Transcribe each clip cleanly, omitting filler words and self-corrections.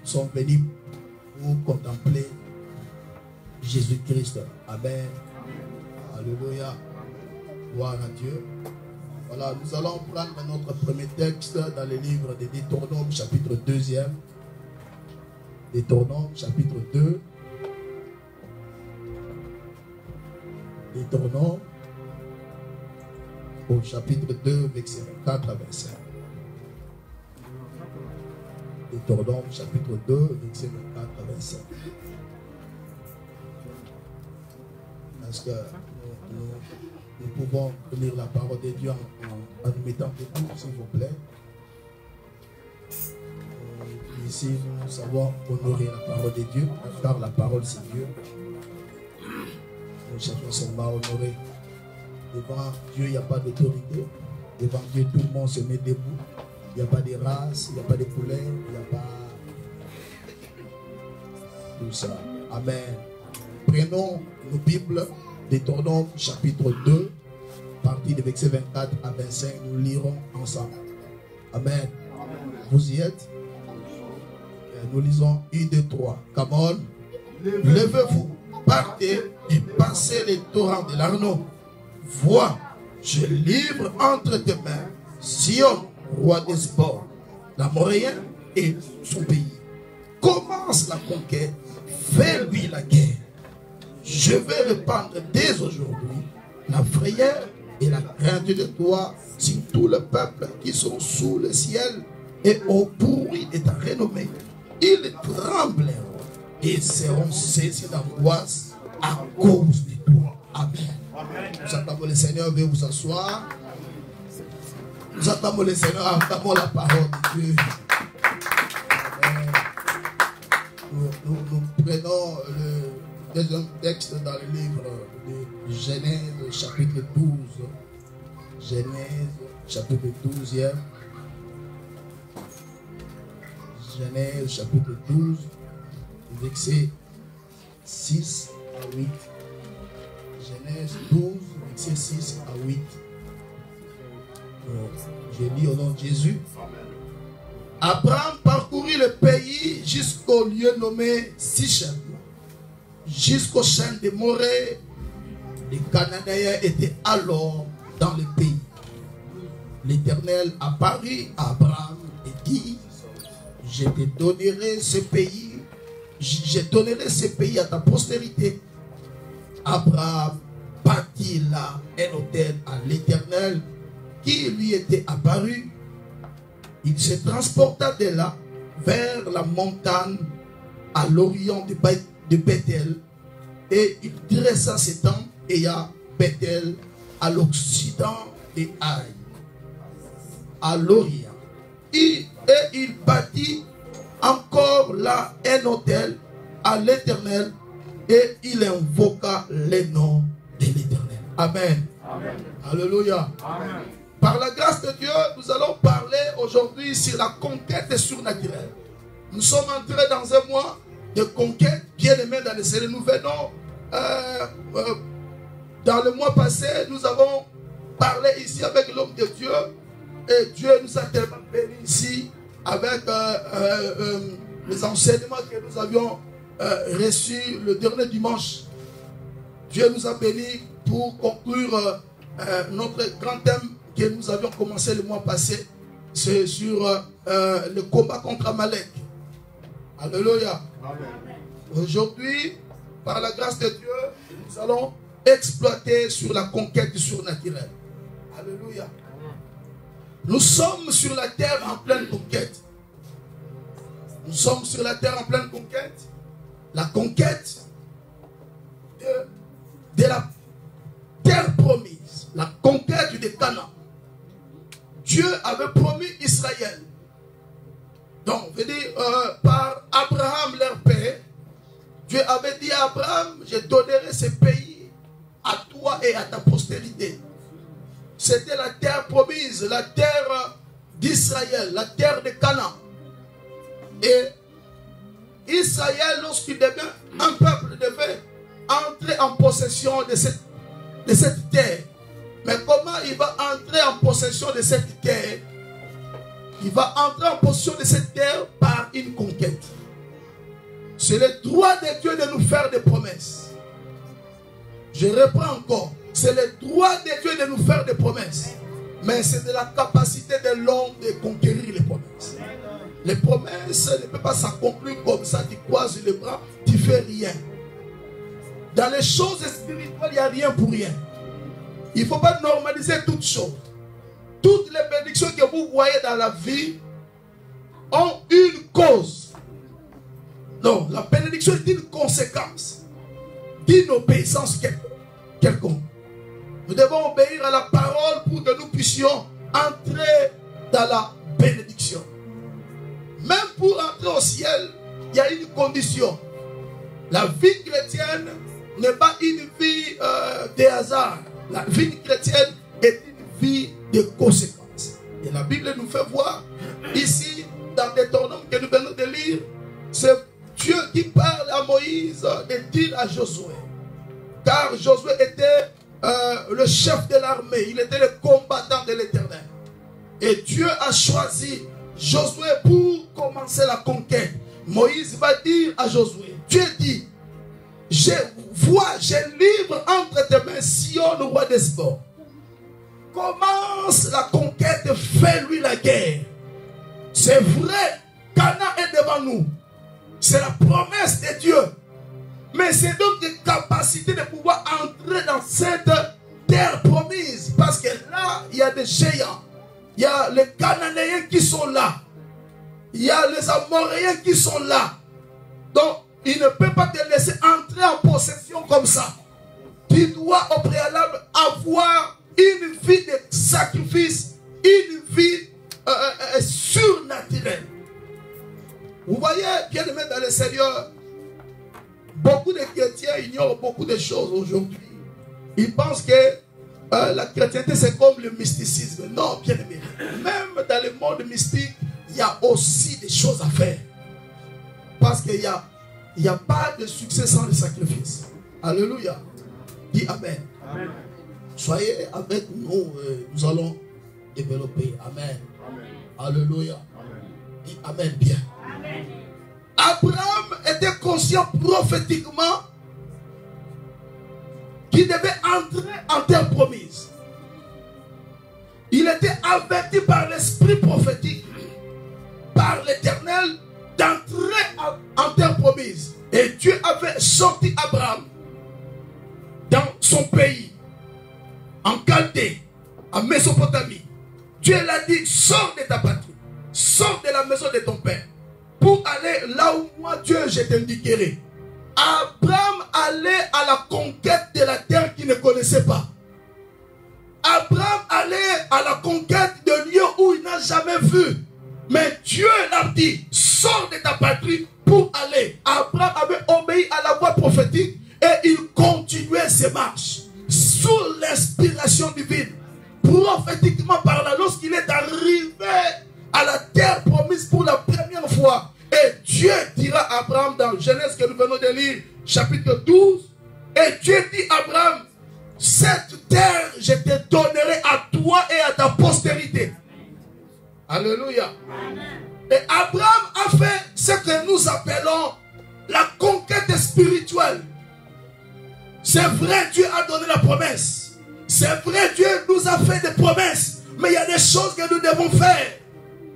sont venus pour contempler Jésus-Christ. Amen. Alléluia. Gloire à Dieu. Voilà, nous allons prendre notre premier texte dans le livre de Deutéronome, chapitre 2e. Deutéronome, chapitre 2. Deutéronome, au chapitre 2, verset 24 à 25. Deutéronome, chapitre 2, verset 24 à 25. Est-ce que nous pouvons lire la parole de Dieu en nous mettant debout, s'il vous plaît? Ici, nous savons honorer la parole de Dieu, car la parole, c'est Dieu. Nous cherchons seulement à honorer. Devant Dieu, il n'y a pas d'autorité. Devant Dieu, tout le monde se met debout. Il n'y a pas de race, il n'y a pas de poulet, il n'y a pas tout ça. Amen. Prenons nos Bibles, Deutéronome chapitre 2, partie de verset 24 à 25. Nous lirons ensemble. Amen. Vous y êtes? Nous lisons 1, 2, 3. Come on. Levez-vous, partez et passez les torrents de l'Arnon. Vois, je livre entre tes mains Sion, roi d'Hesbon, l'Amoréen et son pays. Commence la conquête, fais-lui la guerre. Je vais répandre dès aujourd'hui la frayeur et la crainte de toi sur tout le peuple qui sont sous le ciel, et au bruit de ta renommée, ils trembleront et seront saisis d'angoisse à cause de toi. Amen. Nous attendons le Seigneur, veuillez vous asseoir. Nous attendons le Seigneur, attendons la parole de Dieu. Nous prenons le deuxième texte dans le livre de Genèse, chapitre 12. Genèse, chapitre 12e. Genèse, chapitre 12, verset 6 à 8. Genèse 12, verset 6 à 8. Je lis au nom de Jésus. Abraham parcourut le pays jusqu'au lieu nommé Sichem, jusqu'au chêne de Morée. Les Cananéens étaient alors dans le pays. L'Éternel apparut à Abraham et dit: je te donnerai ce pays, je donnerai ce pays à ta postérité. Abraham bâtit là un autel à l'Éternel qui lui était apparu. Il se transporta de là vers la montagne à l'orient de Bethel, et il dressa ses tentes et à Bethel à l'occident des Haï, à l'orient. Et il bâtit encore là un autel à l'Éternel, et il invoqua le nom de l'Éternel. Amen. Amen. Alléluia. Amen. Par la grâce de Dieu, nous allons parler aujourd'hui sur la conquête surnaturelle. Nous sommes entrés dans un mois de conquête, bien aimés dans le Seigneur. Nous venons, dans le mois passé, nous avons parlé ici avec l'homme de Dieu, et Dieu nous a tellement bénis ici avec les enseignements que nous avions reçus le dernier dimanche. Dieu nous a bénis pour conclure notre grand thème que nous avions commencé le mois passé. C'est sur le combat contre Amalek. Alléluia. Aujourd'hui, par la grâce de Dieu, nous allons exploiter sur la conquête surnaturelle. Alléluia. Nous sommes sur la terre en pleine conquête. Nous sommes sur la terre en pleine conquête. La conquête de la terre promise. La conquête de Canaan. Dieu avait promis Israël. Donc, je veux dire, par Abraham, leur père, Dieu avait dit à Abraham: je donnerai ce pays à toi et à ta postérité. C'était la terre promise, la terre d'Israël, la terre de Canaan. Et Israël, lorsqu'il devient un peuple, devait entrer en possession de cette terre. Mais comment il va entrer en possession de cette terre? Il va entrer en possession de cette terre par une conquête. C'est le droit de Dieu de nous faire des promesses. Je reprends encore. C'est le droit de Dieu de nous faire des promesses. Mais c'est de la capacité de l'homme de conquérir les promesses. Les promesses ne peuvent pas s'accomplir comme ça. Tu croises les bras, tu fais rien. Dans les choses spirituelles, il n'y a rien pour rien. Il ne faut pas normaliser toutes choses. Toutes les bénédictions que vous voyez dans la vie ont une cause. Non, la bénédiction est une conséquence d'une obéissance quelconque. Nous devons obéir à la parole pour que nous puissions entrer dans la bénédiction. Même pour entrer au ciel, il y a une condition. La vie chrétienne n'est pas une vie de hasard. La vie chrétienne est une vie de conséquences. Et la Bible nous fait voir ici, dans Deutéronome que nous venons de lire, c'est Dieu qui parle à Moïse de dire à Josué. Car Josué était le chef de l'armée. Il était le combattant de l'Éternel. Et Dieu a choisi Josué pour commencer la conquête. Moïse va dire à Josué, Dieu dit, je livre entre tes mains Sion, le roi d'Hesbon. Commence la conquête, fais-lui la guerre. C'est vrai, Canaan est devant nous. C'est la promesse de Dieu. Mais c'est donc une capacité de pouvoir entrer dans cette terre promise. Parce que là, il y a des géants. Il y a les Cananéens qui sont là. Il y a les Amoréens qui sont là. Donc, il ne peut pas te laisser entrer en possession comme ça. Tu dois au préalable avoir une vie de sacrifice, une vie surnaturelle. Vous voyez, bien aimé dans le Seigneur, beaucoup de chrétiens ignorent beaucoup de choses aujourd'hui. Ils pensent que la chrétienté c'est comme le mysticisme. Non, bien aimé. Même dans le monde mystique, il y a aussi des choses à faire. Parce qu'il n'y a pas de succès sans le sacrifice. Alléluia. Dis Amen. Amen. Soyez avec nous, nous allons développer. Amen. Amen. Alléluia. Amen. Dis Amen bien. Amen. Abraham était conscient prophétiquement qu'il devait entrer en terre promise. Il était averti par l'esprit prophétique, par l'Éternel, d'entrer en terre promise. Et Dieu avait sorti Abraham dans son pays, en Chaldée, en Mésopotamie. Dieu l'a dit, sors de ta patrie, sors de la maison de ton père, pour aller là où moi, Dieu, je t'indiquerai. Abraham allait à la conquête de la terre qu'il ne connaissait pas. Abraham allait à la conquête de lieux où il n'a jamais vu. Mais Dieu l'a dit, sors de ta patrie pour aller. Abraham avait obéi à la voix prophétique et il continuait ses marches sous l'inspiration divine. Prophétiquement parlant, lorsqu'il est arrivé à la terre promise pour la première fois, et Dieu dira à Abraham dans Genèse que nous venons de lire, chapitre 12, et Dieu dit à Abraham, cette terre je te donnerai à toi et à ta postérité. Alléluia. Amen. Et Abraham a fait ce que nous appelons la conquête spirituelle. C'est vrai, Dieu a donné la promesse. C'est vrai, Dieu nous a fait des promesses. Mais il y a des choses que nous devons faire.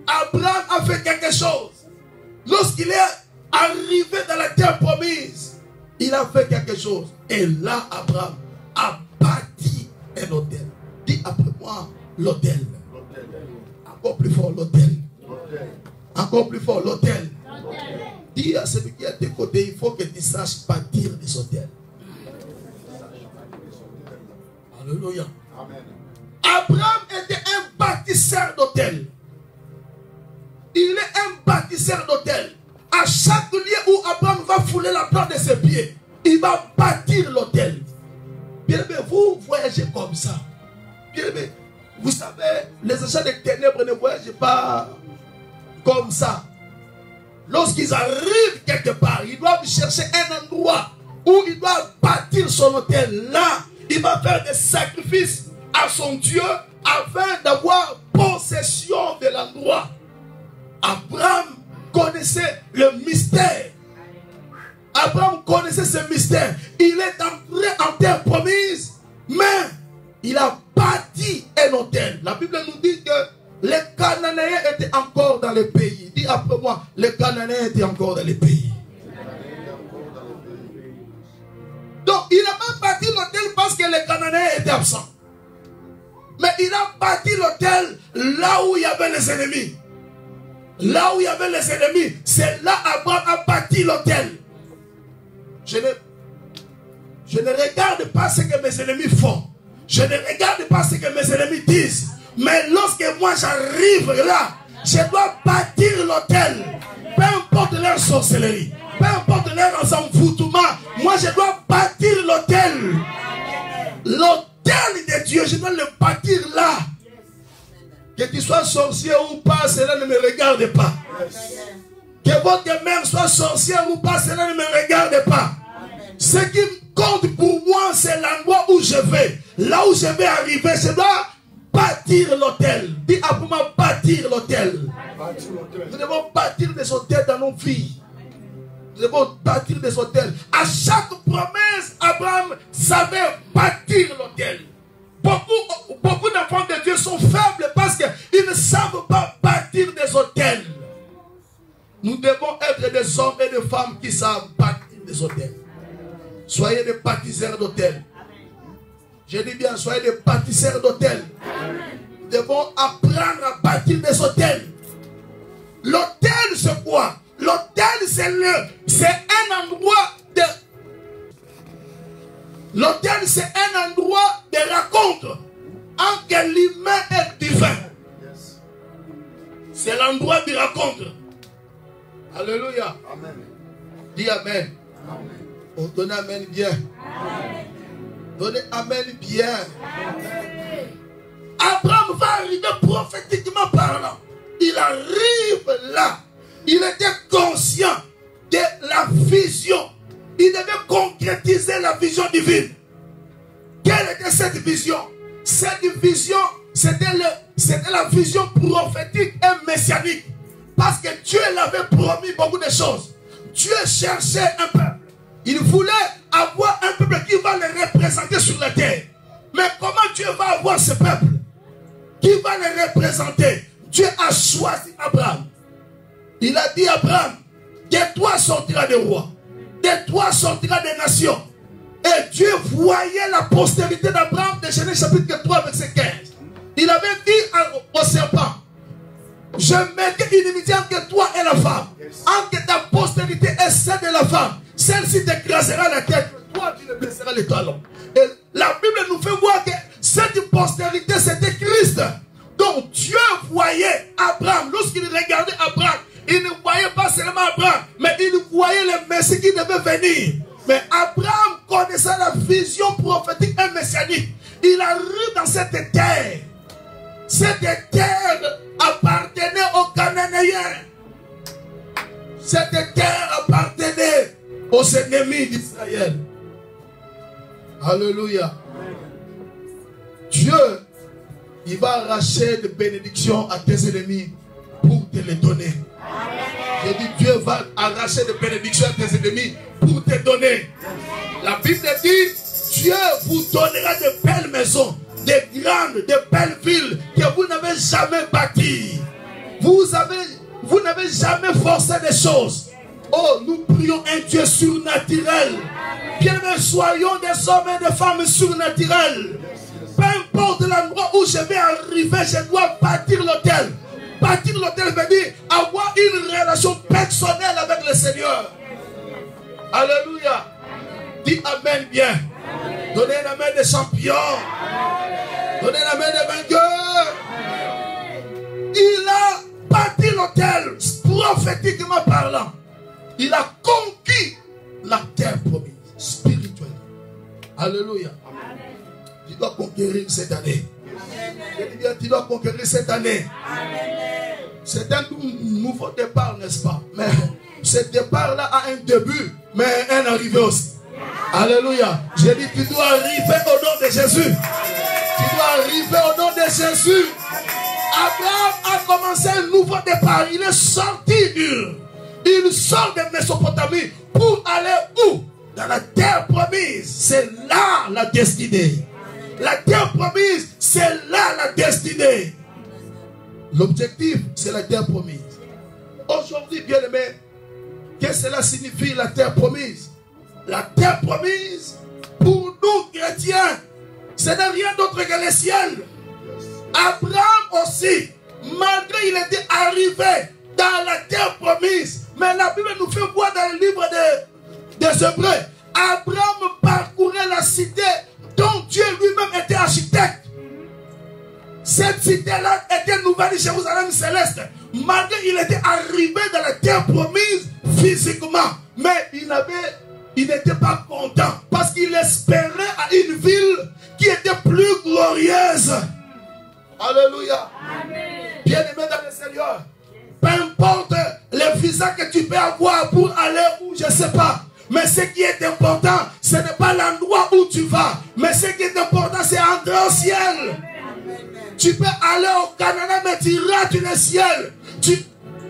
Abraham a fait quelque chose. Lorsqu'il est arrivé dans la terre promise, il a fait quelque chose. Et là, Abraham a bâti un autel. Dis après moi, l'autel. Encore plus fort, l'autel. Encore plus fort, l'autel. Dis à celui qui est à tes côtés, il faut que tu saches bâtir des autels. Alléluia. Amen. Abraham était un bâtisseur d'autel. Il est un bâtisseur d'autel. À chaque lieu où Abraham va fouler la plante de ses pieds, il va bâtir l'autel. Bien aimé, vous voyagez comme ça. Bien aimé, vous savez, les agents des ténèbres ne voyagent pas comme ça. Lorsqu'ils arrivent quelque part, ils doivent chercher un endroit où ils doivent bâtir son autel. Là, il va faire des sacrifices à son Dieu afin d'avoir possession de l'endroit. Abraham connaissait le mystère Abraham connaissait ce mystère. Il est entré en terre promise, mais il a bâti un autel. La Bible nous dit que les Cananéens étaient encore dans le pays. Dis après moi, les Cananéens étaient encore dans le pays. Donc, il n'a pas bâti l'autel parce que les Cananéens étaient absents. Mais il a bâti l'autel là où il y avait les ennemis. Là où il y avait les ennemis, c'est là Abraham a bâti l'autel. Je ne regarde pas ce que mes ennemis font. Je ne regarde pas ce que mes ennemis disent. Mais lorsque moi j'arrive là, je dois bâtir l'autel. Peu importe leur sorcellerie, peu importe leur envoûtement, moi je dois bâtir l'autel. L'autel de Dieu, je dois le bâtir là. Que tu sois sorcier ou pas, cela ne me regarde pas. Que votre mère soit sorcière ou pas, cela ne me regarde pas. Ce qui compte pour moi, c'est l'endroit où je vais. Là où je vais arriver, je dois bâtir l'autel. Dis à moi, bâtir l'autel. Nous devons bâtir des hôtels dans nos vies. Nous devons bâtir des hôtels. À chaque promesse, Abraham savait bâtir l'autel. Beaucoup d'enfants de Dieu sont faibles parce qu'ils ne savent pas bâtir des hôtels. Nous devons être des hommes et des femmes qui savent bâtir des hôtels. Soyez des bâtisseurs d'hôtels. Je dis bien, soyez des bâtisseurs d'hôtels. Nous devons apprendre à bâtir des hôtels. L'hôtel, c'est quoi? L'hôtel, c'est un endroit de... L'hôtel, c'est un endroit de rencontre entre l'humain et le divin. C'est l'endroit de rencontre. Alléluia. Amen. Dis Amen. Amen. On donne Amen bien. Amen. Donnez Amen bien. Amen. Abraham va arriver prophétiquement parlant. Il arrive là. Il était conscient de la vision. Il devait concrétiser la vision divine. Quelle était cette vision? Cette vision, c'était la vision prophétique et messianique. Parce que Dieu l'avait promis beaucoup de choses. Dieu cherchait un peuple. Il voulait avoir un peuple qui va le représenter sur la terre. Mais comment Dieu va avoir ce peuple qui va le représenter? Dieu a choisi Abraham. Il a dit à Abraham, de toi sortira des rois. De toi sortira des nations. Et Dieu voyait la postérité d'Abraham de Genèse chapitre 3 verset 15. Il avait dit au serpent, je mettrai une inimitié entre toi et la femme, entre ta postérité et celle de la femme. Celle-ci t'écrasera la tête, toi tu le blesseras les talons. Et la Bible nous fait voir que cette postérité c'était Christ. Donc Dieu voyait Abraham. Lorsqu'il regardait Abraham, il ne voyait pas seulement Abraham, mais il voyait le Messie qui devait venir. Mais Abraham connaissait la vision prophétique et messianique. Il arrive dans cette terre. Cette terre appartenait aux Cananéens. Cette terre appartenait aux ennemis d'Israël. Alléluia. Dieu, il va arracher des bénédictions à tes ennemis pour te les donner. J'ai dit, Dieu va arracher des bénédictions à tes ennemis pour te donner. La Bible dit, Dieu vous donnera de belles maisons, de grandes, de belles villes que vous n'avez jamais bâties. Vous n'avez jamais forcé des choses. Oh, nous prions un Dieu surnaturel. Bien, soyons des hommes et des femmes surnaturels. Peu importe l'endroit où je vais arriver, je dois bâtir l'autel. Bâtir l'autel veut dire avoir une relation personnelle avec le Seigneur. Alléluia. Dis Amen bien. Donnez un Amen de champion. Donnez un Amen de vainqueur. Il a bâti l'autel, prophétiquement parlant. Il a conquis la terre promise, spirituelle. Alléluia. Tu dois conquérir cette année. Je dis bien, tu dois conquérir cette année. C'est un nouveau départ, n'est-ce pas? Mais ce départ-là a un début, mais un arrivé aussi. Alléluia. Je dis, tu dois arriver au nom de Jésus. Tu dois arriver au nom de Jésus. Abraham a commencé un nouveau départ. Il est sorti Il sort de Mésopotamie pour aller où? Dans la terre promise. C'est là la destinée. La terre promise, c'est là la destinée. L'objectif, c'est la terre promise. Aujourd'hui, bien aimé, qu'est-ce que cela signifie la terre promise? La terre promise, pour nous chrétiens, ce n'est rien d'autre que le ciel. Abraham aussi, malgré il était arrivé dans la terre promise, mais la Bible nous fait voir dans le livre des Hébreux, Abraham parcourait la cité dont Dieu lui-même était architecte. Cette cité-là était Nouvelle Jérusalem céleste. Malgré il était arrivé dans la terre promise physiquement, mais il n'était pas content parce qu'il espérait à une ville qui était plus glorieuse. Alléluia. Bien-aimé dans le Seigneur, peu importe le visa que tu peux avoir pour aller où, je ne sais pas. Mais ce qui est important, ce n'est pas l'endroit où tu vas. Mais ce qui est important, c'est entrer au ciel. Tu peux aller au Canada, mais tu rates le ciel.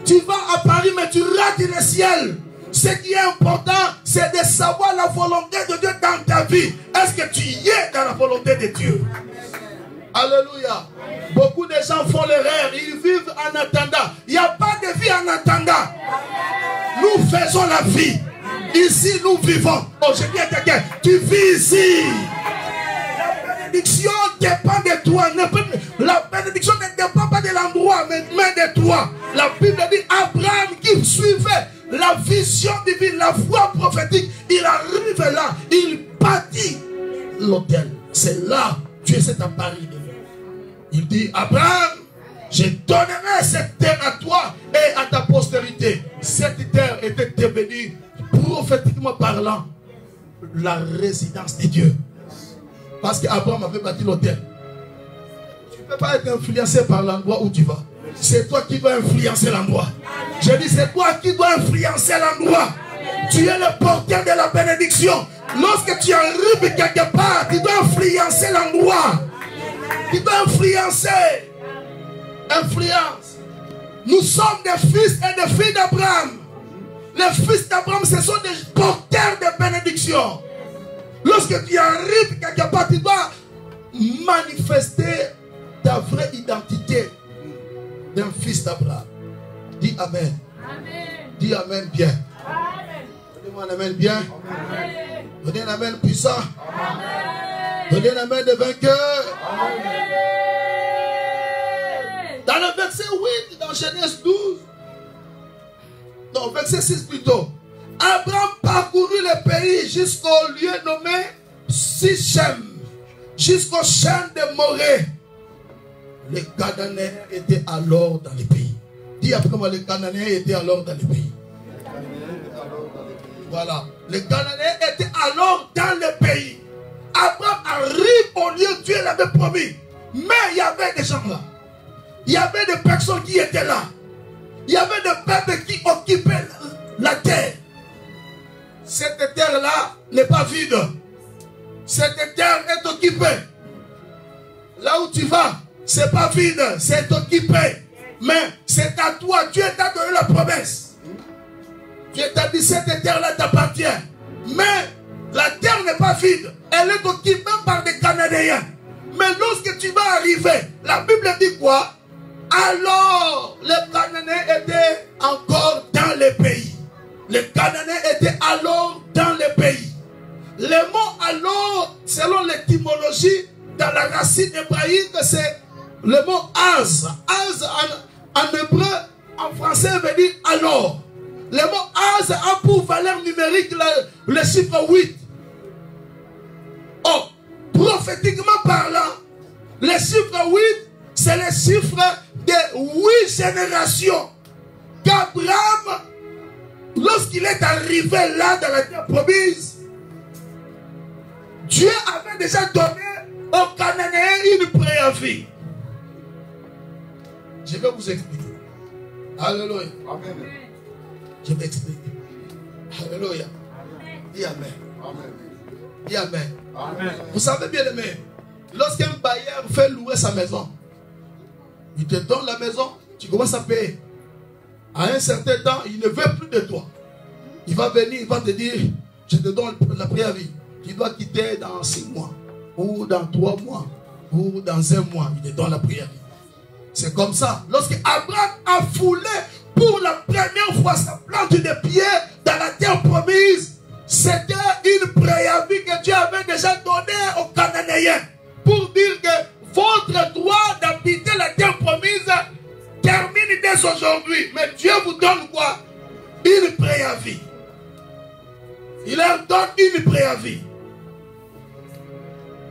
Tu vas à Paris, mais tu rates le ciel. Ce qui est important, c'est de savoir la volonté de Dieu dans ta vie. Est-ce que tu y es dans la volonté de Dieu? Alléluia. Beaucoup de gens font l'erreur. Ils vivent en attendant. Il n'y a pas de vie en attendant. Nous faisons la vie. Ici, nous vivons. Oh, je dis à quelqu'un, tu vis ici. La bénédiction dépend de toi. La bénédiction ne dépend pas de l'endroit, mais de toi. La Bible dit Abraham qui suivait la vision divine, la foi prophétique, il arrive là, il bâtit l'autel. C'est là, Dieu s'est apparu. Il dit, Abraham, je donnerai cette terre à toi et à ta postérité. Cette terre était devenue, prophétiquement parlant, la résidence de Dieu. Parce qu'Abraham avait bâti l'autel. Tu ne peux pas être influencé par l'endroit où tu vas. C'est toi qui vas influencer l'endroit. Je dis, c'est toi qui dois influencer l'endroit. Tu es le porteur de la bénédiction. Lorsque tu arrives quelque part, tu dois influencer l'endroit. Tu dois influencer. Influence. Nous sommes des fils et des filles d'Abraham. Les fils d'Abraham, ce sont des porteurs de bénédiction. Lorsque tu arrives quelque part, tu dois manifester ta vraie identité d'un fils d'Abraham. Dis Amen. Amen. Dis Amen bien. Donnez-moi un Amen bien. Amen. Donnez un Amen puissant. Amen. Donnez un Amen de vainqueur. Amen. Dans le verset 8, dans Genèse 12, non, verset 6 plutôt. Abraham parcourut le pays jusqu'au lieu nommé Sichem, jusqu'au champ de Morée. Les Cananéens étaient alors dans le pays. Dis après moi, les Cananéens étaient alors dans le pays. Voilà. Les Cananéens étaient alors dans le pays. Abraham arrive au lieu où Dieu l'avait promis. Mais il y avait des gens là. Il y avait des personnes qui étaient là. Il y avait des peuples qui occupaient la terre. Cette terre-là n'est pas vide. Cette terre est occupée. Là où tu vas, c'est pas vide, c'est occupé. Mais c'est à toi, Dieu t'a donné la promesse. Dieu t'a dit, cette terre-là t'appartient. Mais la terre n'est pas vide. Elle est occupée par des Cananéens. Mais lorsque tu vas arriver, la Bible dit quoi? Alors, les Cananéens étaient encore dans le pays. Les Cananéens étaient alors dans le pays. Le mot alors, selon l'étymologie, dans la racine hébraïque, c'est le mot az. Az en hébreu, en français, veut dire alors. Le mot az a pour valeur numérique le chiffre 8. Oh, prophétiquement parlant, le chiffre 8, c'est le chiffre de 8 générations. Qu'Abraham, lorsqu'il est arrivé là dans la terre promise, Dieu avait déjà donné aux Cananéens une préavis. Je vais vous expliquer. Alléluia. Amen. Je vais expliquer. Alléluia. Dis Amen. Amen. Dis Amen. Amen. Vous savez bien aimé, lorsqu'un bailleur fait louer sa maison, il te donne la maison, tu commences à payer. à un certain temps, il ne veut plus de toi. Il va venir, il va te dire, je te donne la préavis. Tu dois quitter dans 6 mois, ou dans 3 mois, ou dans 1 mois. Il te donne la préavis. C'est comme ça. Lorsque Abraham a foulé pour la première fois sa plante de pied dans la terre promise, c'était une préavis que Dieu avait déjà donnée aux Cananéens pour dire que votre droit d'habiter la terre promise termine dès aujourd'hui. Mais Dieu vous donne quoi? Une préavis. Il leur donne une préavis.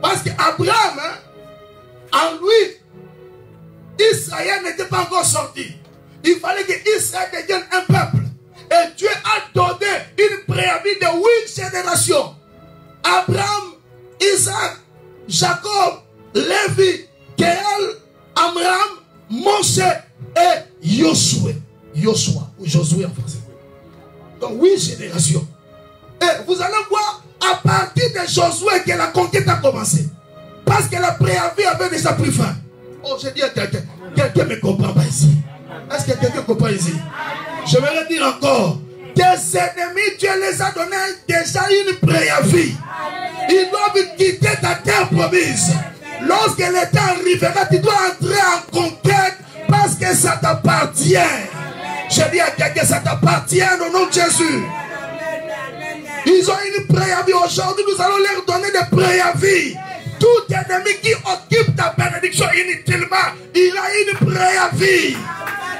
Parce qu'Abraham, en lui, Israël n'était pas encore sorti. Il fallait que Israël devienne un peuple. Et Dieu a donné une préavis de 8 générations. Abraham, Isaac, Jacob, Lévi, Kéal, Amram, Moshe et Josué. Josué en français. Donc 8 générations. Et vous allez voir, à partir de Josué que la conquête a commencé. Parce que la préavis avait déjà pris fin. Oh, j'ai dit à quelqu'un, quelqu'un ne me comprend pas ici. Est-ce que quelqu'un comprend ici? Je vais le dire encore. Tes ennemis, Dieu les a donné déjà une préavis. Ils doivent quitter ta terre promise. Lorsque le temps arrivera, tu dois entrer en conquête parce que ça t'appartient. Je dis à quelqu'un, ça t'appartient au nom de Jésus. Ils ont une préavis. Aujourd'hui, nous allons leur donner des préavis. Tout ennemi qui occupe ta bénédiction inutilement, il a une préavis.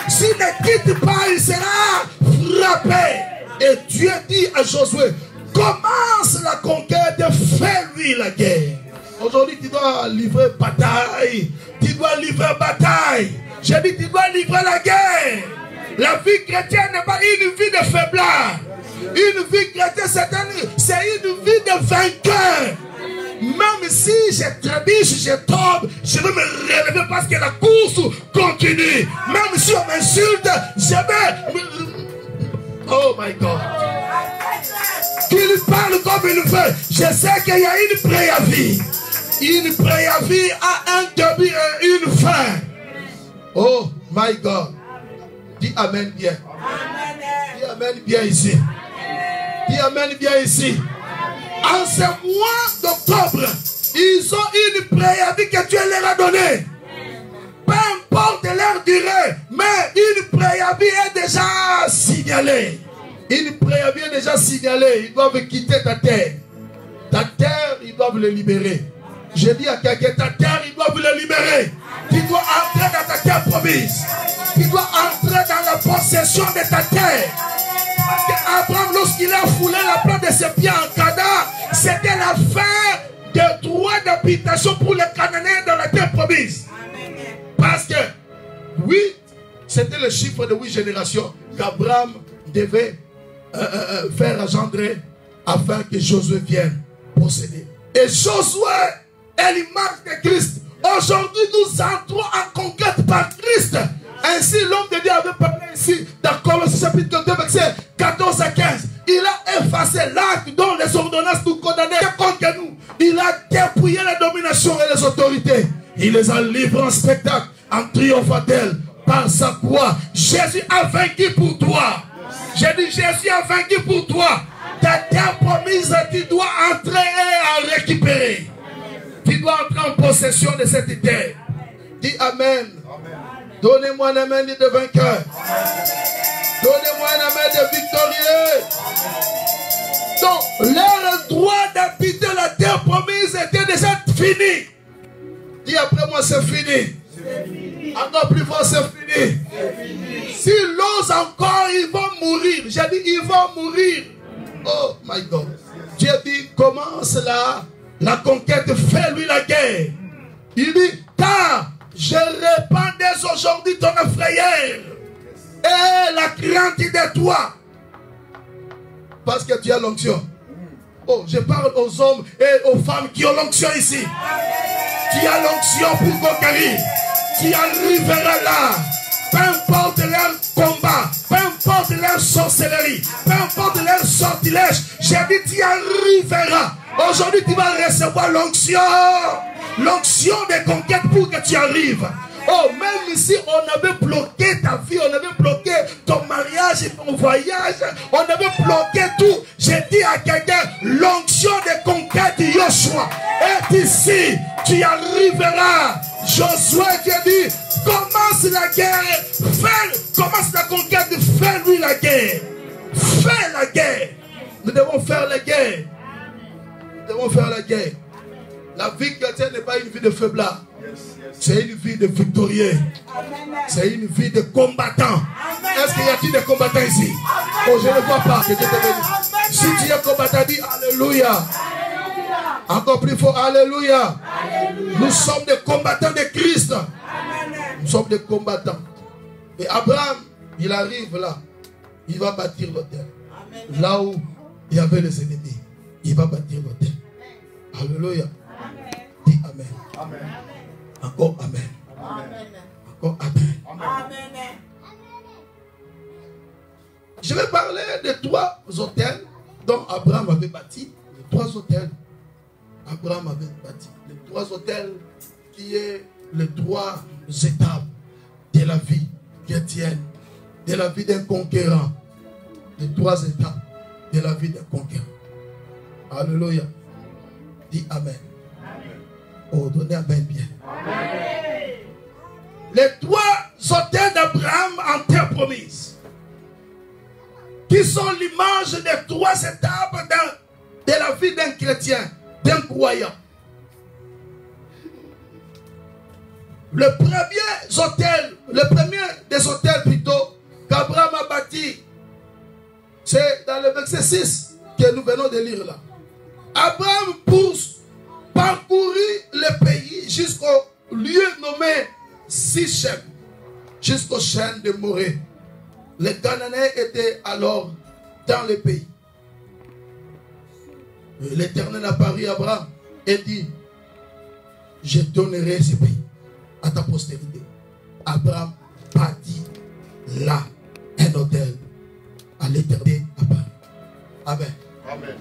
S'il ne quitte pas, il sera frappé. Et Dieu dit à Josué, commence la conquête, fais-lui la guerre. Aujourd'hui, tu dois livrer bataille. Tu dois livrer bataille. J'ai dit, tu dois livrer la guerre. La vie chrétienne n'est pas une vie de faiblard. Une vie chrétienne, c'est une vie de vainqueur. Même si je trébuche, je tombe, je vais me relever parce que la course continue. Même si on m'insulte, je vais... Oh my God. Qu'il parle comme il veut. Je sais qu'il y a une préavis. Une préavis a un début et une fin. Oh my God. Dis Amen bien. Dis Amen bien ici. Dis Amen bien ici. En ce mois d'octobre, ils ont une préavis que Dieu leur a donnée. Peu importe leur durée, mais une préavis est déjà signalée. Une préavis est déjà signalée. Ils doivent quitter ta terre. Ta terre, ils doivent le libérer. Je dis à quelqu'un, ta terre, ils doivent le libérer. Tu dois entrer dans ta terre promise. Tu dois entrer dans la possession de ta terre. Parce qu'Abraham, lorsqu'il a foulé la plante de ses pieds en Canaan, c'était la fin de droit d'habitation pour les Cananéens dans la terre promise. Parce que, oui, c'était le chiffre de 8 générations qu'Abraham devait faire engendrer afin que Josué vienne posséder. Et Josué est l'image de Christ. Aujourd'hui, nous entrons en conquête par Christ. Ainsi, l'homme de Dieu avait parlé ici dans Colossiens chapitre 2, verset 14 à 15. Il a effacé l'acte dont les ordonnances nous condamnaient contre nous. Il a dépouillé la domination et les autorités. Il les a livrés en spectacle, en triomphateur, par sa croix. Jésus a vaincu pour toi. J'ai dit, Jésus a vaincu pour toi. Ta terre promise, tu dois entrer et en récupérer. Tu dois entrer en possession de cette terre. Dis Amen. Donnez-moi un amen de vainqueur. Donnez-moi un amen de victorieux. Donc, leur droit d'habiter la terre promise était déjà fini. Dis après moi, c'est fini. Encore plus fort, c'est fini. S'ils l'osent encore, ils vont mourir. J'ai dit, ils vont mourir. Oh my God. Dieu dit, commence la conquête, fais-lui la guerre. Il dit, car je répands dès aujourd'hui ton frayeur et la crainte de toi. Parce que tu as l'onction. Oh, je parle aux hommes et aux femmes qui ont l'onction ici. Tu as l'onction pour conquérir. Tu arriveras là. Peu importe leur combat, peu importe leur sorcellerie, peu importe leur sortilège, j'ai dit tu arriveras. Aujourd'hui tu vas recevoir l'onction. L'onction des conquêtes pour que tu arrives. Oh, même si on avait bloqué ta vie, on avait bloqué ton mariage et ton voyage, on avait bloqué tout. J'ai dit à quelqu'un, l'onction de conquête de Joshua est ici. Tu y arriveras. Josué qui a dit, commence la guerre, commence la conquête, fais-lui la guerre. Fais la guerre. Nous devons faire la guerre. Nous devons faire la guerre. La vie chrétienne n'est pas une vie de faiblard. C'est une vie de victorieux. C'est une vie de combattant. Est-ce qu'il y a-t-il des combattants ici? Oh, je ne vois pas. Si tu es combattant, dis Alléluia. Encore plus fort, Alléluia. Nous sommes des combattants de Christ. Nous sommes des combattants. Et Abraham, il arrive là. Il va bâtir l'autel. Là où il y avait les ennemis. Il va bâtir l'autel. Alléluia. Dis Amen. Amen. Encore Amen. Amen. Encore Amen. Amen. Je vais parler de 3 hôtels dont Abraham avait bâti. Les 3 hôtels. Abraham avait bâti. Les 3 hôtels qui est les 3 étapes de la vie chrétienne, de la vie d'un conquérant. Les 3 étapes de la vie d'un conquérant. Alléluia. Dis Amen. Oh, donnez Amen bien. Amen. Les 3 hôtels d'Abraham en terre promise, qui sont l'image des 3 étapes de la vie d'un chrétien, d'un croyant. Le premier des hôtels plutôt qu'Abraham a bâti, c'est dans le verset 6 que nous venons de lire là. Abraham parcourut le pays jusqu'au lieu nommé Sichem, jusqu'au chêne de Morée. Les Cananéens étaient alors dans le pays. L'Éternel apparut à Abraham et dit, je donnerai ce pays à ta postérité. Abraham bâtit là un hôtel à l'Éternel apparut. Amen. Amen.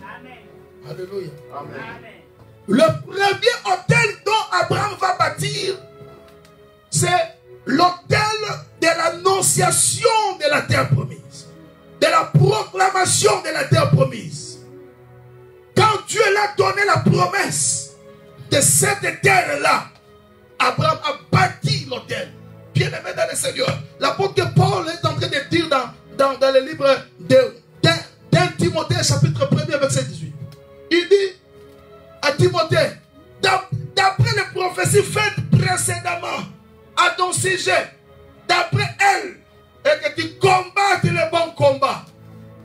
Alléluia. Amen. Le premier hôtel dont Abraham va bâtir, c'est l'hôtel de l'annonciation de la terre promise, de la proclamation de la terre promise. Quand Dieu l'a donné la promesse de cette terre-là, Abraham a bâti l'hôtel. Bien aimé dans le Seigneur, l'apôtre Paul est en train de dire dans le livre d'un Timothée, chapitre 1er, verset 18. Il dit à Timothée, d'après les prophéties faites précédemment à ton sujet, d'après elles, et que tu combattes le bon combat.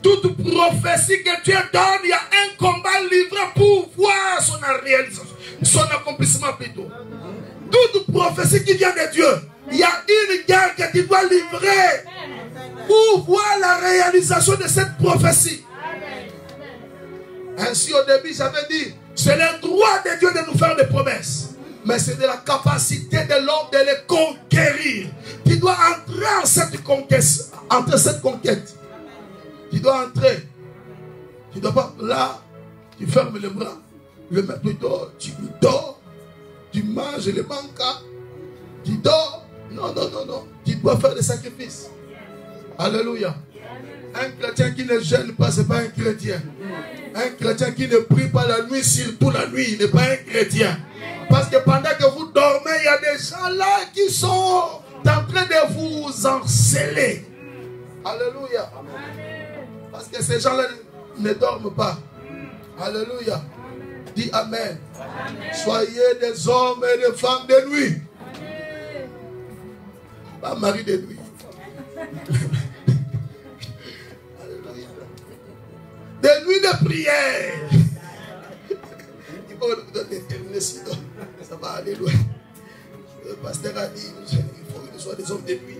Toute prophétie que Dieu donne, il y a un combat livré pour voir son réalisation, son accomplissement plutôt. Toute prophétie qui vient de Dieu, il y a une guerre que tu dois livrer pour voir la réalisation de cette prophétie. Ainsi au début j'avais dit, c'est le droit de Dieu de nous faire des promesses, mais c'est de la capacité de l'homme de les conquérir. Tu dois entrer en cette conquête, Tu dois entrer. Tu ne dois pas là, tu fermes les bras, le mets plutôt, tu dors, tu manges les manques, tu dors. Non. Tu dois faire des sacrifices. Alléluia. Un chrétien qui ne jeûne pas, ce n'est pas un chrétien. Un chrétien qui ne prie pas la nuit, surtout la nuit, il n'est pas un chrétien. Parce que pendant que vous dormez, il y a des gens là qui sont en train de vous enceler. Alléluia. Parce que ces gens-là ne dorment pas. Alléluia. Dis Amen. Soyez des hommes et des femmes de nuit. Pas mari de nuit. Des nuits de prière. Il faut terminer sinon. Ça va aller loin. Le pasteur a dit il faut que nous soyons des hommes de nuit.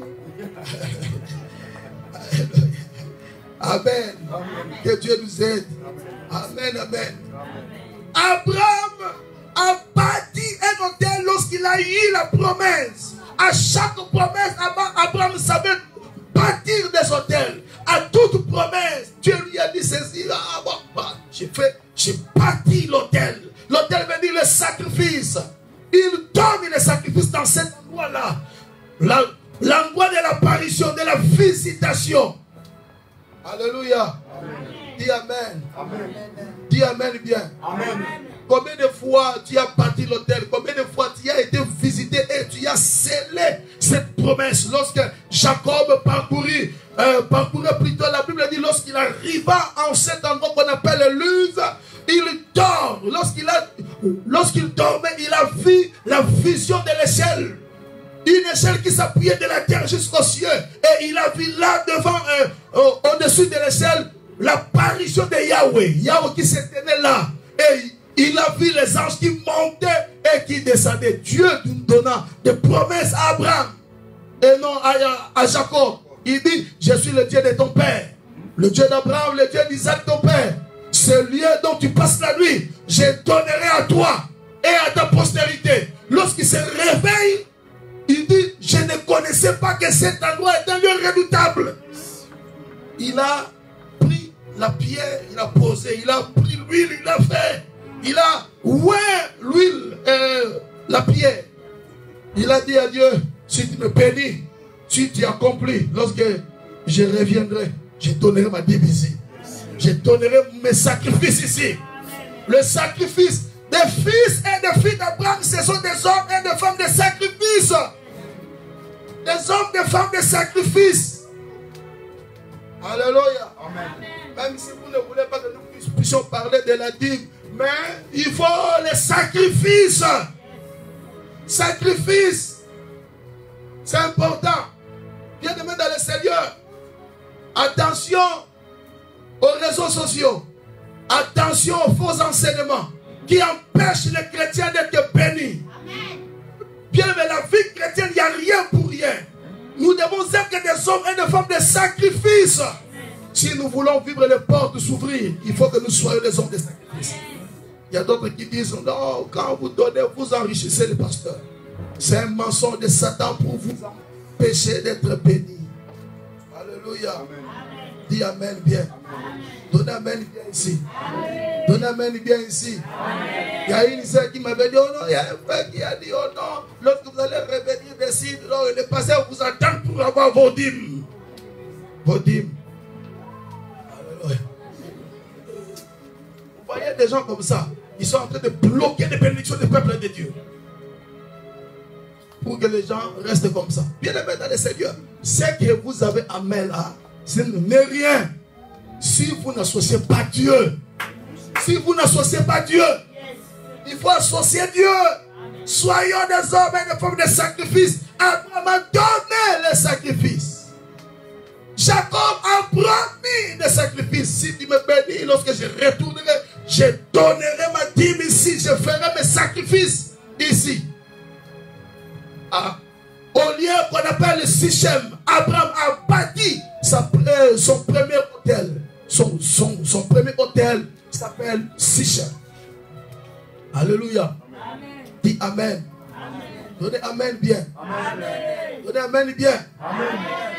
Amen. Que Dieu nous aide. Amen. Abraham a bâti un hôtel lorsqu'il a eu la promesse. À chaque promesse, Abraham savait bâtir des hôtels. À toute promesse, Dieu lui a dit ceci. J'ai bâti l'hôtel. L'hôtel veut dire le sacrifice. Il donne le sacrifice dans cet endroit-là. l'endroit de l'apparition, de la visitation. Alléluia. Dis Amen. Amen. Dis Amen bien. Amen. Combien de fois tu as bâti l'autel? Combien de fois tu as été visité et tu as scellé cette promesse? Lorsque Jacob parcourait plutôt, la Bible dit, lorsqu'il arriva en cet endroit qu'on appelle Luz, il dort. Lorsqu'il dormait, il a vu la vision de l'échelle. Une échelle qui s'appuyait de la terre jusqu'aux cieux. Et il a vu là devant, au-dessus de l'échelle, l'apparition de Yahweh. Yahweh qui se tenait là. Et il a vu les anges qui montaient et qui descendaient. Dieu donnant des promesses à Abraham et non à Jacob. Il dit, je suis le Dieu de ton père. Le Dieu d'Abraham, le Dieu d'Isaac ton père. Ce lieu dont tu passes la nuit, je donnerai à toi et à ta postérité. Lorsqu'il se réveille, il dit, je ne connaissais pas que cet endroit est un lieu redoutable. Il a pris la pierre, il a posé, il a pris l'huile, il a fait. Il a oué l'huile, la pierre. Il a dit à Dieu, si tu me bénis, si tu accomplis, lorsque je reviendrai, je donnerai ma division. Je donnerai mes sacrifices ici. Le sacrifice des fils et des filles d'Abraham, ce sont des hommes et des femmes de sacrifice. Des hommes et des femmes de sacrifice. Alléluia. Amen. Même si vous ne voulez pas que nous puissions parler de la dîme, mais il faut les sacrifices. Sacrifice. C'est important. Bien-aimés dans le Seigneur. Attention aux réseaux sociaux. Attention aux faux enseignements qui empêchent les chrétiens d'être bénis. Bien-aimés, la vie chrétienne, il n'y a rien pour rien. Nous devons être des hommes et des femmes de sacrifice. Si nous voulons vivre, les portes s'ouvrir, il faut que nous soyons des hommes de sacrifice. Il y a d'autres qui disent, non, quand vous donnez, vous enrichissez le pasteur. C'est un mensonge de Satan pour vous empêcher d'être béni. Alléluia. Amen. Dis Amen bien. Donne Amen bien ici. Donne Amen bien ici. Il y a une sœur qui m'avait dit, oh non, il y a un frère qui a dit, oh non, lorsque vous allez revenir d'ici, le pasteur vous attend pour avoir vos dîmes. Vos dîmes. Alléluia. Vous voyez des gens comme ça, ils sont en train de bloquer les bénédictions du peuple de Dieu. Pour que les gens restent comme ça. Bien aimé dans le Seigneur, ce que vous avez à main là, ce n'est rien. Si vous n'associez pas Dieu, si vous n'associez pas Dieu, il faut associer Dieu. Soyons des hommes et des femmes de sacrifice. Abraham a donné les sacrifices. Jacob a promis des sacrifices. Si tu me bénis, lorsque je retournerai, je donnerai ma dîme ici. Je ferai mes sacrifices ici. Au lieu qu'on appelle le Sichem, Abraham a bâti son premier hôtel. Son premier hôtel s'appelle Sichem. Alléluia. Amen. Dis Amen. Amen. Donnez Amen bien. Amen. Donnez Amen bien.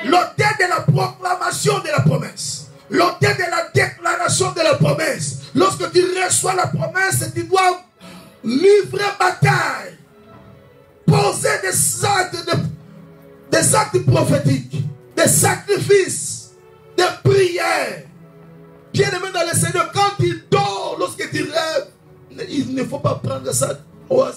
L'autel de la proclamation de la promesse. L'autel de la déclaration de la promesse. Lorsque tu reçois la promesse, tu dois livrer bataille. Poser des actes prophétiques, des sacrifices, des prières. Bien-aimé dans le Seigneur, quand tu dors, lorsque tu rêves, il ne faut pas prendre ça au hasard.